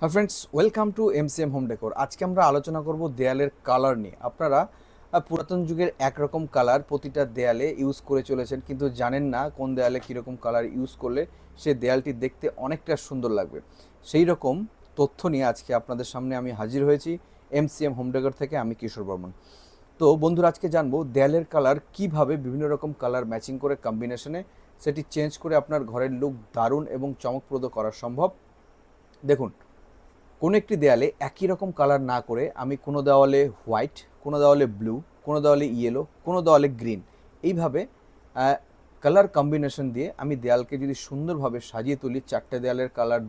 হ্যাঁ friends, welcome to MCM home decor. আজকে আমরা আলোচনা করব দেয়ালের কালার নিয়ে। আপনারা পুরাতন যুগের একরকম কালার প্রতিটা দেয়ালে ইউজ করে চলেছেন, কিন্তু জানেন না কোন দেয়ালে কীরকম কালার ইউজ করলে সে দেয়ালটি দেখতে অনেকটা সুন্দর লাগবে। সেই রকম তথ্য নিয়ে আজকে আপনাদের সামনে আমি হাজির হয়েছি এমসিএম হোম ডেকোর থেকে। আমি কিশোর বর্মন। তো বন্ধুরা, আজকে জানবো দেয়ালের কালার কিভাবে বিভিন্ন রকম কালার ম্যাচিং করে কম্বিনেশনে সেটি চেঞ্জ করে আপনার ঘরের লুক দারুণ এবং চমকপ্রদ করা সম্ভব। দেখুন, কোনো একটি দেয়ালে একই রকম কালার না করে আমি কোনো দেওয়ালে হোয়াইট, কোনো দেওয়ালে ব্লু, কোনো দেওয়ালে ইয়েলো, কোনো দেওয়ালে গ্রিন, এইভাবে কালার কম্বিনেশন দিয়ে আমি দেয়ালকে যদি সুন্দরভাবে সাজিয়ে তুলি, চারটে দেয়ালের কালার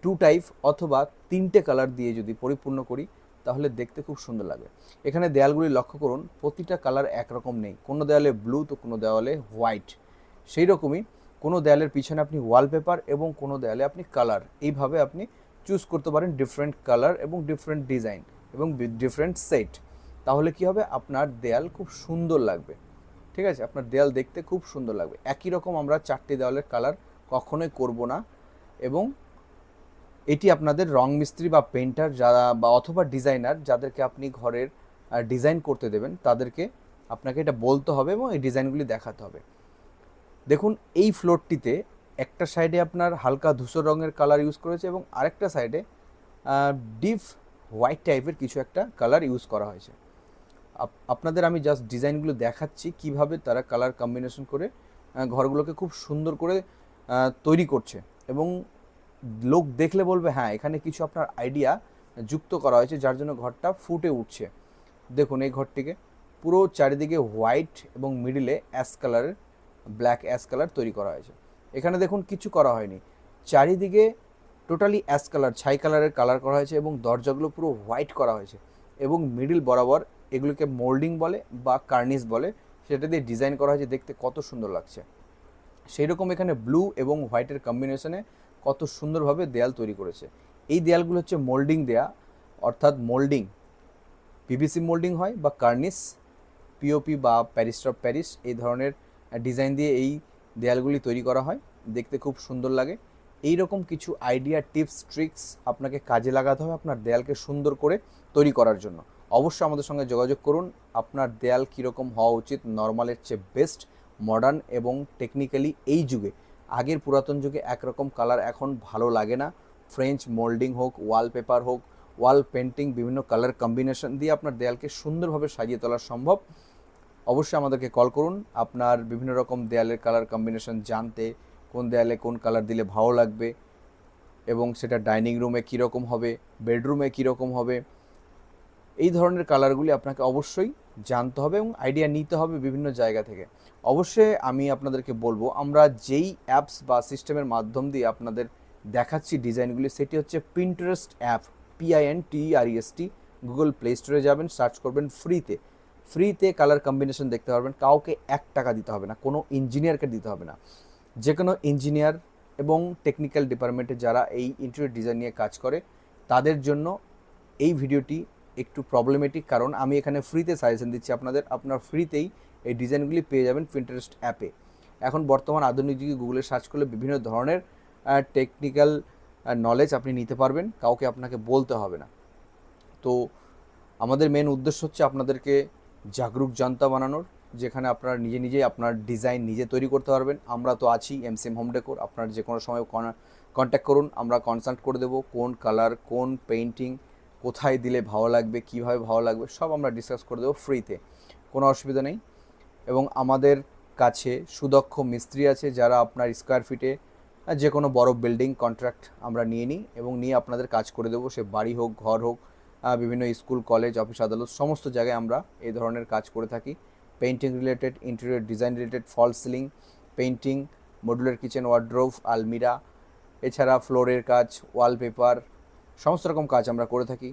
টু টাইপ অথবা তিনটে কালার দিয়ে যদি পরিপূর্ণ করি, তাহলে দেখতে খুব সুন্দর লাগবে। এখানে দেয়ালগুলি লক্ষ্য করুন, প্রতিটা কালার একরকম নেই। কোনো দেয়ালে ব্লু তো কোনো দেওয়ালে হোয়াইট। সেই রকমই কোনো দেয়ালের পিছনে আপনি ওয়ালপেপার এবং কোনো দেয়ালে আপনি কালার, এইভাবে আপনি চুজ করতে পারেন ডিফারেন্ট কালার এবং ডিফারেন্ট ডিজাইন এবং ডিফারেন্ট সেট। তাহলে কি হবে, আপনার দেয়াল খুব সুন্দর লাগবে। ঠিক আছে, আপনার দেয়াল দেখতে খুব সুন্দর লাগবে। একই রকম আমরা চারটি দেওয়ালের কালার কখনোই করব না। এবং এটি আপনাদের রং মিস্ত্রি বা পেন্টার যারা বা অথবা ডিজাইনার যাদেরকে আপনি ঘরের ডিজাইন করতে দেবেন, তাদেরকে আপনাকে এটা বলতে হবে এবং এই ডিজাইনগুলি দেখাতে হবে। দেখুন, এই ফ্লোরটিতে একটা সাইডে আপনার হালকা ধূসর রঙের কালার ইউজ করেছে এবং আরেকটা সাইডে ডিপ হোয়াইট টাইপের কিছু একটা কালার ইউজ করা হয়েছে। আপনাদের আমি জাস্ট ডিজাইনগুলো দেখাচ্ছি কিভাবে তারা কালার কম্বিনেশন করে ঘরগুলোকে খুব সুন্দর করে তৈরি করছে। এবং লোক দেখলে বলবে হ্যাঁ, এখানে কিছু আপনার আইডিয়া যুক্ত করা হয়েছে, যার জন্য ঘরটা ফুটে উঠছে। দেখুন, এই ঘরটিকে পুরো চারিদিকে হোয়াইট এবং মিডিলে অ্যাশ কালারের, ব্ল্যাক অ্যাশ কালার তৈরি করা হয়েছে। এখানে দেখুন, কিছু করা হয়নি, চারিদিকে টোটালি অ্যাশ কালার, ছাই কালারের কালার করা হয়েছে এবং দরজাগুলো পুরো হোয়াইট করা হয়েছে। এবং মিডিল বরাবর এগুলোকে মোল্ডিং বলে বা কার্নিস বলে, সেটা দিয়ে ডিজাইন করা হয়েছে। দেখতে কত সুন্দর লাগছে। সেই রকম এখানে ব্লু এবং হোয়াইটের কম্বিনেশনে কত সুন্দরভাবে দেয়াল তৈরি করেছে। এই দেয়ালগুলো হচ্ছে মোল্ডিং দেয়া, অর্থাৎ মোল্ডিং, পিভিসি মোল্ডিং হয় বা কার্নিস, পিওপি বা প্যারিস্টার প্যারিস, এই ধরনের ডিজাইন দিয়ে এই দেয়ালগুলি তৈরি করা হয়। দেখতে খুব সুন্দর লাগে। এই রকম কিছু আইডিয়া, টিপস, ট্রিক্স আপনাকে কাজে লাগাতে হবে আপনার দেয়ালকে সুন্দর করে তৈরি করার জন্য। অবশ্যই আমাদের সঙ্গে যোগাযোগ করুন। আপনার দেয়াল কীরকম হওয়া উচিত, নর্মালের চেয়ে বেস্ট, মডার্ন এবং টেকনিক্যালি। এই যুগে, আগের পুরাতন যুগে একরকম কালার এখন ভালো লাগে না। ফ্রেঞ্চ মোল্ডিং হোক, ওয়ালপেপার হোক, ওয়াল পেন্টিং, বিভিন্ন কালার কম্বিনেশন দিয়ে আপনার দেয়ালকে সুন্দরভাবে সাজিয়ে তোলা সম্ভব। অবশ্যই আমাদেরকে কল করুন আপনার বিভিন্ন রকম দেয়ালের কালার কম্বিনেশন জানতে, কোন দেয়ালে কোন কালার দিলে ভালো লাগবে এবং সেটা ডাইনিং রুমে কীরকম হবে, বেডরুমে কীরকম হবে। এই ধরনের কালারগুলি আপনাকে অবশ্যই জানতে হবে এবং আইডিয়া নিতে হবে বিভিন্ন জায়গা থেকে। অবশ্যই আমি আপনাদেরকে বলবো, আমরা যেই অ্যাপস বা সিস্টেমের মাধ্যম দিয়ে আপনাদের দেখাচ্ছি ডিজাইনগুলি, সেটি হচ্ছে Pinterest app, PINTEREST। Google play স্টোরে যাবেন, সার্চ করবেন, ফ্রিতে কালার কম্বিনেশন দেখতে পারবেন। কাউকে 1 টাকা দিতে হবে না, কোনো ইঞ্জিনিয়ারকে দিতে হবে না। যে কোনো ইঞ্জিনিয়ার এবং টেকনিক্যাল ডিপার্টমেন্টে যারা এই ইন্টেরিয়র ডিজাইন নিয়ে কাজ করে, তাদের জন্য এই ভিডিওটি একটু প্রবলেমেটিক, কারণ আমি এখানে ফ্রিতে সাজেশন দিচ্ছি আপনার ফ্রিতেই এই ডিজাইনগুলি পেয়ে যাবেন পিন্টারেস্ট অ্যাপে। এখন বর্তমান আধুনিক যুগে গুগলে সার্চ করলে বিভিন্ন ধরনের টেকনিক্যাল নলেজ আপনি নিতে পারবেন, কাউকে আপনাকে বলতে হবে না। তো আমাদের মেন উদ্দেশ্য হচ্ছে আপনাদেরকে জাগরুক জনতা বানানোর, যেখানে আপনারা নিজেই আপনার ডিজাইন নিজে তৈরি করতে পারবেন। আমরা তো আছি এমসিএম হোম ডেকোর। আপনার যে কোনো সময় কন্ট্যাক্ট করুন, আমরা কনসাল্ট করে দেবো কোন কালার, কোন পেইন্টিং কোথায় দিলে ভালো লাগবে, কীভাবে ভালো লাগবে, সব আমরা ডিসকাস করে দেবো ফ্রিতে, কোনো অসুবিধা নেই। এবং আমাদের কাছে সুদক্ষ মিস্ত্রি আছে, যারা আপনার স্কোয়ার ফিটে যে কোনো বড় বিল্ডিং কন্ট্রাক্ট আমরা নিয়ে নিই এবং নিয়ে আপনাদের কাজ করে দেবো। সে বাড়ি হোক, ঘর হোক, বিভিন্ন স্কুল, কলেজ, অফিস, আদালত, সমস্ত জায়গায় আমরা এই ধরনের কাজ করে থাকি। Painting related, interior design related, false ceiling painting, modular kitchen, wardrobe, আলমিরা, এছাড়া ফ্লোরের কাজ, ওয়ালপেপার, সমস্ত রকম কাজ আমরা করে থাকি।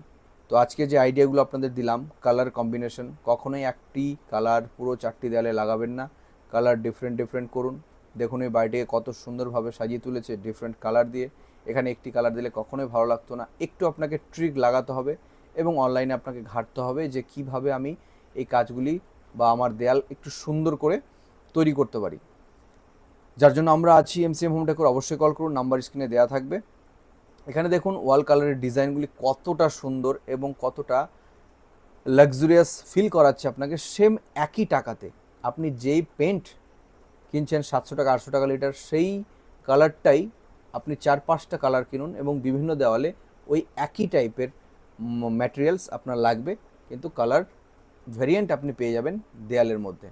তো আজকে যে আইডিয়াগুলো আপনাদের দিলাম, কালার কম্বিনেশন, কখনোই একটি কালার পুরো চারটি দেয়ালে লাগাবেন না। কালার ডিফারেন্ট করুন। দেখুন এই বাড়িটিকে কত সুন্দরভাবে সাজিয়ে তুলেছে ডিফারেন্ট কালার দিয়ে। এখানে একটি কালার দিলে কখনোই ভালো লাগতো না। একটু আপনাকে ট্রিক লাগাতে হবে এবং অনলাইনে আপনাকে ঘাঁটতে হবে যে কিভাবে আমি এই কাজগুলি বা আমার দেয়াল একটু সুন্দর করে তৈরি করতে পারি। যার জন্য আমরা আছি এমসিএম হোম ডেকোর। অবশ্যই কল করুন, নাম্বার স্ক্রিনে দেওয়া থাকবে। এখানে দেখুন ওয়াল কালারের ডিজাইনগুলি কতটা সুন্দর এবং কতটা লাক্সুরিয়াস ফিল করাচ্ছে আপনাকে সেম একই টাকাতে। আপনি যেই পেন্ট কিনছেন 700 টাকা 800 টাকা লিটার, সেই কালারটাই আপনি 4-5টা কালার কিনুন এবং বিভিন্ন দেওয়ালে ওই একই টাইপের ম্যাটেরিয়ালস আপনার লাগবে, কিন্তু কালার ভ্যারিয়েন্ট আপনি পেয়ে যাবেন দেয়ালের মধ্যে।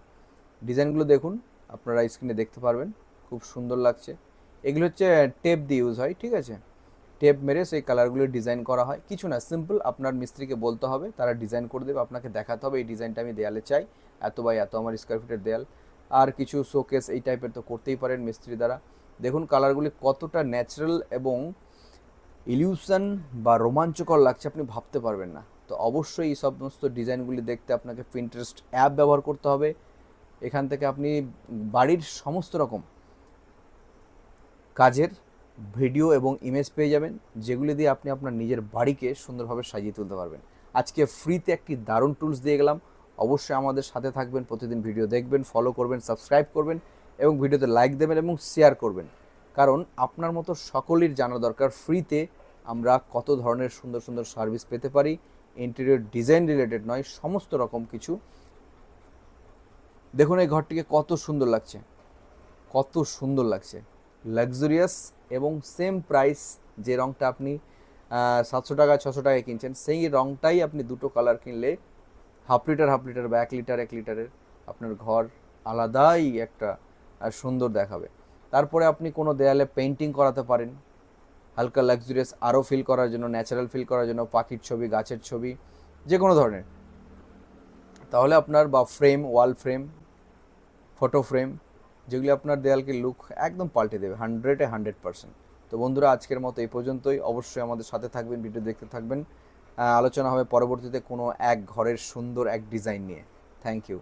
ডিজাইনগুলো দেখুন, আপনারা স্ক্রিনে দেখতে পারবেন, খুব সুন্দর লাগছে। এগুলো হচ্ছে টেপ দিয়ে ইউজ হয়, ঠিক আছে, টেপ মেরে সেই কালারগুলো ডিজাইন করা হয়। কিছু না, সিম্পল আপনার মিস্ত্রিকে বলতে হবে, তারা ডিজাইন করে দেবে, আপনাকে দেখাতে হবে এই ডিজাইনটা আমি দেয়ালে চাই, এত বাই এত আমার স্কোয়ার ফিটের দেয়াল। আর কিছু শোকেস এই টাইপের তো করতেই পারেন মিস্ত্রি দ্বারা। দেখুন কালারগুলি কতটা ন্যাচারাল এবং ইলিউশন বা রোমাঞ্চকর লাগছে, আপনি ভাবতে পারবেন না। তো অবশ্যই এই সমস্ত ডিজাইনগুলি দেখতে আপনাকে পিন্টারেস্ট অ্যাপ ব্যবহার করতে হবে। এখান থেকে আপনি বাড়ির সমস্ত রকম কাজের ভিডিও এবং ইমেজ পেয়ে যাবেন, যেগুলি দিয়ে আপনি আপনার নিজের বাড়িকে সুন্দরভাবে সাজিয়ে তুলতে পারবেন। আজকে ফ্রিতে একটি দারুণ টুলস দিয়ে গেলাম। অবশ্যই আমাদের সাথে থাকবেন, প্রতিদিন ভিডিও দেখবেন, ফলো করবেন, সাবস্ক্রাইব করবেন এবং ভিডিওতে লাইক দেবেন এবং শেয়ার করবেন, কারণ আপনার মতো সকলের জানা দরকার ফ্রিতে আমরা কত ধরনের সুন্দর সুন্দর সার্ভিস পেতে পারি, ইন্টেরিয়র ডিজাইন রিলেটেড নয়, সমস্ত রকম কিছু। দেখুন এই ঘরটিকে কত সুন্দর লাগছে, কত সুন্দর লাগছে, লাক্সুরিয়াস এবং সেম প্রাইস। যে রঙটা আপনি 700 টাকা 600 টাকায় কিনছেন, সেই রঙটাই আপনি দুটো কালার কিনলে হাফ লিটার বা 1 লিটার 1 লিটারের আপনার ঘর আলাদাই একটা সুন্দর দেখাবে। তারপরে আপনি কোনো দেয়ালে পেন্টিং করাতে পারেন হালকা লাক্সুরিয়াস আরও ফিল করার জন্য, ন্যাচারাল ফিল করার জন্য, পাখির ছবি, গাছের ছবি, যে কোনো ধরনের। তাহলে আপনার বা ফ্রেম, ওয়াল ফ্রেম, ফটো ফ্রেম, যেগুলি আপনার দেয়ালকে লুক একদম পাল্টে দেবে 100%। তো বন্ধুরা আজকের মতো এই পর্যন্তই। অবশ্যই আমাদের সাথে থাকবেন, ভিডিও দেখতে থাকবেন। আলোচনা হবে পরবর্তীতে কোনো এক ঘরের সুন্দর এক ডিজাইন নিয়ে। Thank you.